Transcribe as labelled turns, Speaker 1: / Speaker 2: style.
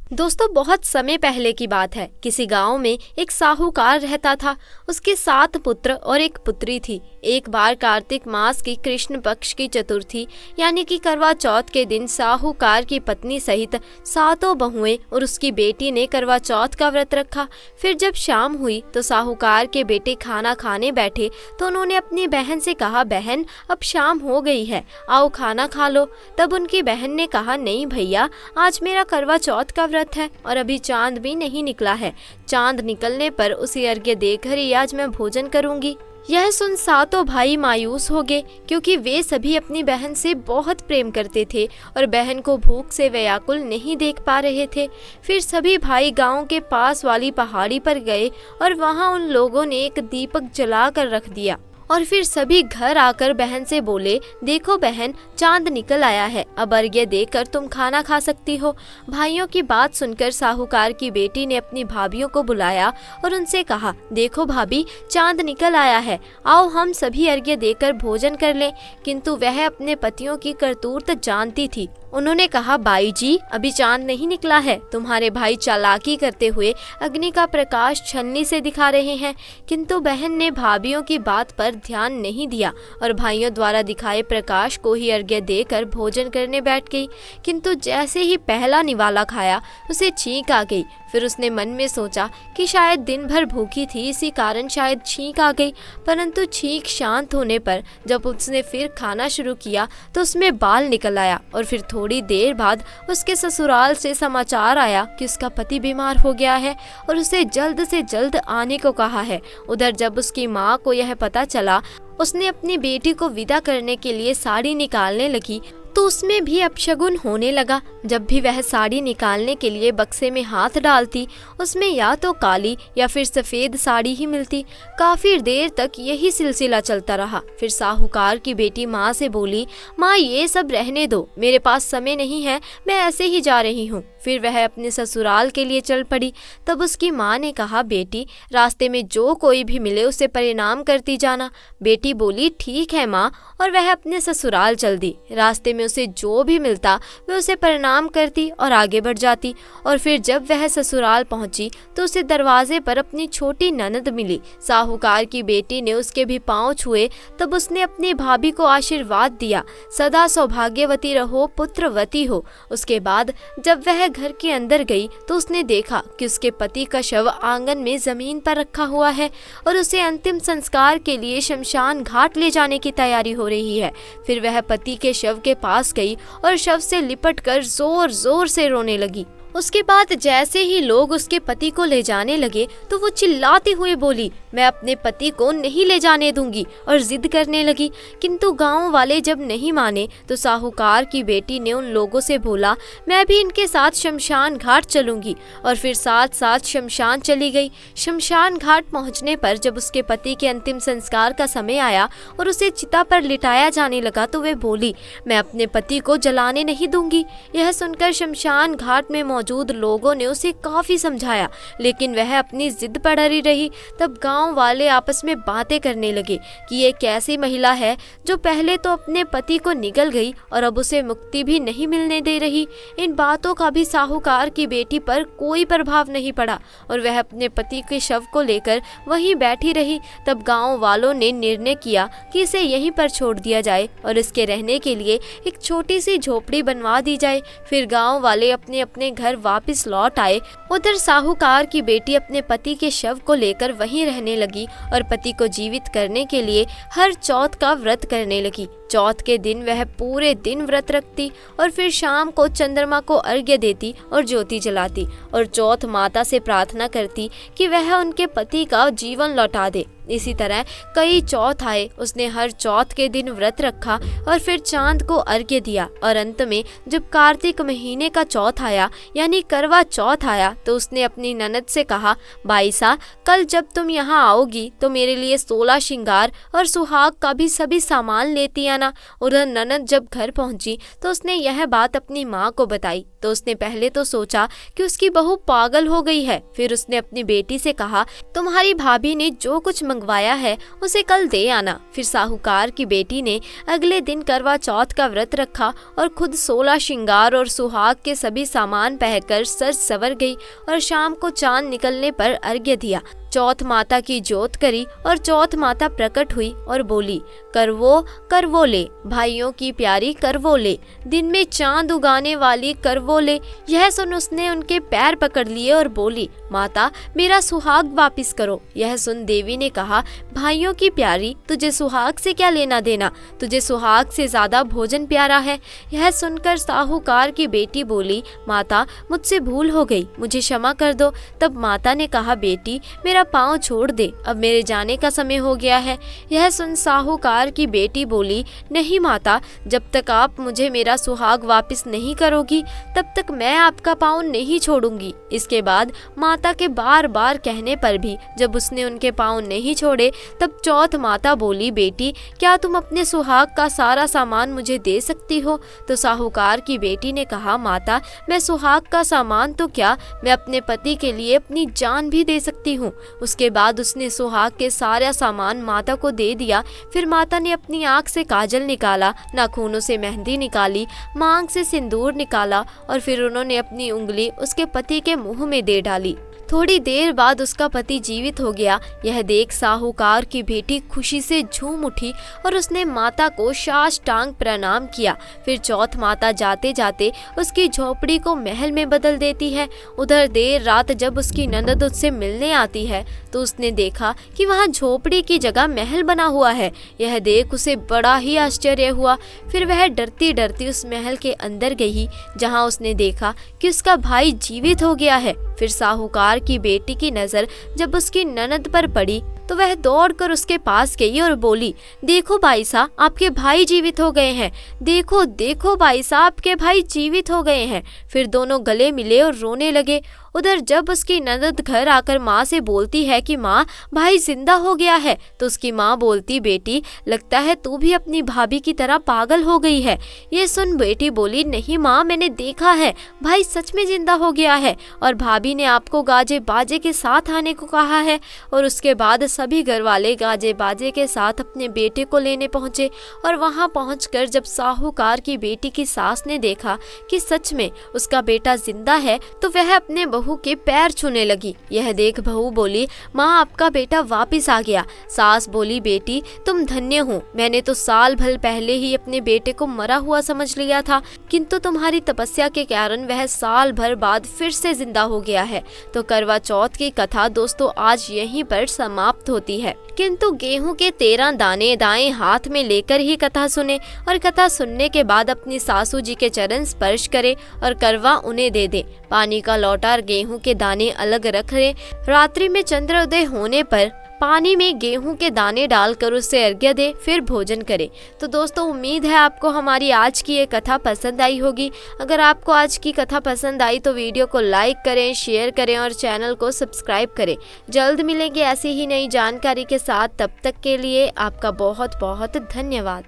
Speaker 1: दोस्तों, बहुत समय पहले की बात है। किसी गांव में एक साहूकार रहता था। उसके 7 पुत्र और एक पुत्री थी। एक बार कार्तिक मास की कृष्ण पक्ष की चतुर्थी यानी कि करवा चौथ के दिन साहूकार की पत्नी सहित 7 बहुएं और उसकी बेटी ने करवा चौथ का व्रत रखा। फिर जब शाम हुई तो साहूकार के बेटे खाना खाने बैठे तो उन्होंने अपनी बहन से कहा, बहन अब शाम हो गई है, आओ खाना खा लो। तब उनकी बहन ने कहा, नहीं भैया, आज मेरा करवा चौथ का व्रत है और अभी चांद भी नहीं निकला है। चांद निकलने पर उसे अर्घ्य देकर ही आज मैं भोजन करूंगी। यह सुन 7 भाई मायूस हो गए, क्योंकि वे सभी अपनी बहन से बहुत प्रेम करते थे और बहन को भूख से व्याकुल नहीं देख पा रहे थे। फिर सभी भाई गांव के पास वाली पहाड़ी पर गए और वहां उन लोगों ने एक दीपक जला कर रख दिया और फिर सभी घर आकर बहन से बोले, देखो बहन, चांद निकल आया है, अब अर्घ्य देकर तुम खाना खा सकती हो। भाइयों की बात सुनकर साहूकार की बेटी ने अपनी भाभियों को बुलाया और उनसे कहा, देखो भाभी, चांद निकल आया है, आओ हम सभी अर्घ्य देकर भोजन कर लें। किंतु वह अपने पतियों की करतूत जानती थी। उन्होंने कहा, बाई जी, अभी चांद नहीं निकला है। तुम्हारे भाई चालाकी करते हुए अग्नि का प्रकाश छलनी से दिखा रहे हैं। किंतु बहन ने भाभियों की बात पर ध्यान नहीं दिया और भाइयों द्वारा दिखाए प्रकाश को ही अर्घ्य देकर भोजन करने बैठ गई। किंतु जैसे ही पहला निवाला खाया उसे छींक आ गई। फिर उसने मन में सोचा कि शायद दिन भर भूखी थी, इसी कारण शायद छींक आ गई। परंतु छींक शांत होने पर जब उसने फिर खाना शुरू किया तो उसमें बाल निकल आया और फिर थोड़ी देर बाद उसके ससुराल से समाचार आया कि उसका पति बीमार हो गया है और उसे जल्द से जल्द आने को कहा है। उधर जब उसकी माँ को यह पता चला, उसने अपनी बेटी को विदा करने के लिए साड़ी निकालने लगी तो उसमें भी अपशगुन होने लगा। जब भी वह साड़ी निकालने के लिए बक्से में हाथ डालती, उसमें या तो काली या फिर सफ़ेद साड़ी ही मिलती। काफ़ी देर तक यही सिलसिला चलता रहा। फिर साहूकार की बेटी माँ से बोली, माँ ये सब रहने दो, मेरे पास समय नहीं है, मैं ऐसे ही जा रही हूँ। फिर वह अपने ससुराल के लिए चल पड़ी। तब उसकी माँ ने कहा, बेटी, रास्ते में जो कोई भी मिले उसे प्रणाम करती जाना। बेटी बोली, ठीक है माँ, और वह अपने ससुराल चल दी। रास्ते में उसे जो भी मिलता वह उसे प्रणाम करती और आगे बढ़ जाती। और फिर जब वह ससुराल पहुंची तो उसे दरवाजे पर अपनी छोटी ननद मिली। साहूकार की बेटी ने उसके भी पांव छुए। तब उसने अपनी भाभी को आशीर्वाद दिया, सदा सौभाग्यवती रहो, पुत्रवती हो। उसके बाद जब वह घर के अंदर गई तो उसने देखा कि उसके पति का शव आंगन में जमीन पर रखा हुआ है और उसे अंतिम संस्कार के लिए शमशान घाट ले जाने की तैयारी हो रही है। फिर वह पति के शव के पास गई और शव से लिपटकर जोर जोर से रोने लगी। उसके बाद जैसे ही लोग उसके पति को ले जाने लगे तो वो चिल्लाती हुई बोली, मैं अपने पति को नहीं ले जाने दूंगी, और जिद करने लगी। किंतु गांव वाले जब नहीं माने तो साहूकार की बेटी ने उन लोगों से बोला, मैं भी इनके साथ शमशान घाट चलूंगी, और फिर साथ साथ शमशान चली गई। शमशान घाट पहुंचने पर जब उसके पति के अंतिम संस्कार का समय आया और उसे चिता पर लिटाया जाने लगा तो वे बोली, मैं अपने पति को जलाने नहीं दूंगी। यह सुनकर शमशान घाट में मौजूद लोगों ने उसे काफी समझाया, लेकिन वह अपनी जिद पर अड़ी रही। तब गांव वाले आपस में बातें करने लगे कि ये कैसी महिला है जो पहले तो अपने पति को निगल गई और अब उसे मुक्ति भी नहीं मिलने दे रही। इन बातों का भी साहूकार की बेटी पर कोई प्रभाव नहीं पड़ा और वह अपने पति के शव को लेकर वहीं बैठी रही। तब गांव वालों ने निर्णय किया कि इसे यहीं पर छोड़ दिया जाए और इसके रहने के लिए एक छोटी सी झोपड़ी बनवा दी जाए। फिर गांव वाले अपने अपने घर वापस लौट आए। उधर साहूकार की बेटी अपने पति के शव को लेकर वहीं रहने लगी और पति को जीवित करने के लिए हर चौथ का व्रत करने लगी। चौथ के दिन वह पूरे दिन व्रत रखती और फिर शाम को चंद्रमा को अर्घ्य देती और ज्योति जलाती और चौथ माता से प्रार्थना करती कि वह उनके पति का जीवन लौटा दे। इसी तरह कई चौथ आए। उसने हर चौथ के दिन व्रत रखा और फिर चांद को अर्घ्य दिया और अंत में जब कार्तिक महीने का चौथ आया यानी करवा चौथ आया तो उसने अपनी ननद से कहा, बाईसा, कल जब तुम यहाँ आओगी तो मेरे लिए 16 श्रृंगार और सुहाग का भी सभी सामान लेती आना। उधर ननद जब घर पहुंची तो उसने यह बात अपनी माँ को बताई तो उसने पहले तो सोचा कि उसकी बहू पागल हो गई है। फिर उसने अपनी बेटी से कहा, तुम्हारी भाभी ने जो कुछ मंगवाया है उसे कल दे आना। फिर साहूकार की बेटी ने अगले दिन करवा चौथ का व्रत रखा और खुद 16 श्रृंगार और सुहाग के सभी सामान पहनकर सज संवर गई और शाम को चांद निकलने पर अर्घ्य दिया। चौथ माता की जोत करी और चौथ माता प्रकट हुई और बोली, करवो ले भाइयों की प्यारी करवो ले, दिन में चांद उगाने वाली करवो ले। यह सुन उसने उनके पैर पकड़ लिए और बोली, माता मेरा सुहाग वापिस करो। यह सुन देवी ने कहा, भाइयों की प्यारी तुझे सुहाग से क्या लेना देना, तुझे सुहाग से ज्यादा भोजन प्यारा है। यह सुनकर साहूकार की बेटी बोली, माता मुझसे भूल हो गई, मुझे क्षमा कर दो। तब माता ने कहा, बेटी मेरा पाँव छोड़ दे, अब मेरे जाने का समय हो गया है। यह सुन साहूकार की बेटी बोली, नहीं माता, जब तक आप मुझे मेरा सुहाग वापस नहीं करोगी तब तक मैं आपका पाँव नहीं छोड़ूंगी। इसके बाद माता के बार बार कहने पर भी जब उसने उनके पाँव नहीं छोड़े तब चौथ माता बोली, बेटी क्या तुम अपने सुहाग का सारा सामान मुझे दे सकती हो। तो साहूकार की बेटी ने कहा, माता मैं सुहाग का सामान तो क्या, मैं अपने पति के लिए अपनी जान भी दे सकती हूँ। उसके बाद उसने सुहाग के सारा सामान माता को दे दिया। फिर माता ने अपनी आँख से काजल निकाला, नाखूनों से मेहंदी निकाली, मांग से सिंदूर निकाला और फिर उन्होंने अपनी उंगली उसके पति के मुंह में दे डाली। थोड़ी देर बाद उसका पति जीवित हो गया। यह देख साहूकार की बेटी खुशी से झूम उठी और उसने माता को साष्टांग प्रणाम किया। फिर चौथ माता जाते जाते उसकी झोपड़ी को महल में बदल देती है। उधर देर रात जब उसकी ननद उससे मिलने आती है तो उसने देखा कि वहाँ झोपड़ी की जगह महल बना हुआ है। यह देख उसे बड़ा ही आश्चर्य हुआ। फिर वह डरती डरती उस महल के अंदर गई जहाँ उसने देखा कि उसका भाई जीवित हो गया है। फिर साहूकार की बेटी की नजर जब उसकी ननद पर पड़ी तो वह दौड़कर उसके पास गई और बोली, देखो भाई साहब आपके भाई जीवित हो गए हैं, देखो देखो भाई साहब आपके भाई जीवित हो गए हैं। फिर दोनों गले मिले और रोने लगे। उधर जब उसकी ननद घर आकर माँ से बोलती है कि माँ भाई जिंदा हो गया है तो उसकी माँ बोलती, बेटी लगता है तू भी अपनी भाभी की तरह पागल हो गई है। ये सुन बेटी बोली, नहीं माँ मैंने देखा है, भाई सच में जिंदा हो गया है और भाभी ने आपको गाजे बाजे के साथ आने को कहा है। और उसके बाद सभी घर वाले गाजे बाजे के साथ अपने बेटे को लेने पहुंचे और वहां पहुंचकर जब साहूकार की बेटी की सास ने देखा कि सच में उसका बेटा जिंदा है तो वह अपने बहू के पैर छूने लगी। यह देख बहू बोली, माँ आपका बेटा वापिस आ गया। सास बोली, बेटी तुम धन्य हो, मैंने तो साल भर पहले ही अपने बेटे को मरा हुआ समझ लिया था, किंतु तुम्हारी तपस्या के कारण वह साल भर बाद फिर से जिंदा हो गया है। तो करवा चौथ की कथा दोस्तों आज यहीं पर समाप्त होती है। किंतु गेहूं के 13 दाने दाएं हाथ में लेकर ही कथा सुने और कथा सुनने के बाद अपनी सासू जी के चरण स्पर्श करे और करवा उन्हें दे दे। पानी का लौटा गेहूं के दाने अलग रख ले। रात्रि में चंद्रोदय होने पर पानी में गेहूं के दाने डालकर उससे अर्घ्य दे, फिर भोजन करे। तो दोस्तों उम्मीद है आपको हमारी आज की ये कथा पसंद आई होगी। अगर आपको आज की कथा पसंद आई तो वीडियो को लाइक करें, शेयर करें और चैनल को सब्सक्राइब करें। जल्द मिलेंगे ऐसी ही नई जानकारी के साथ, तब तक के लिए आपका बहुत बहुत धन्यवाद।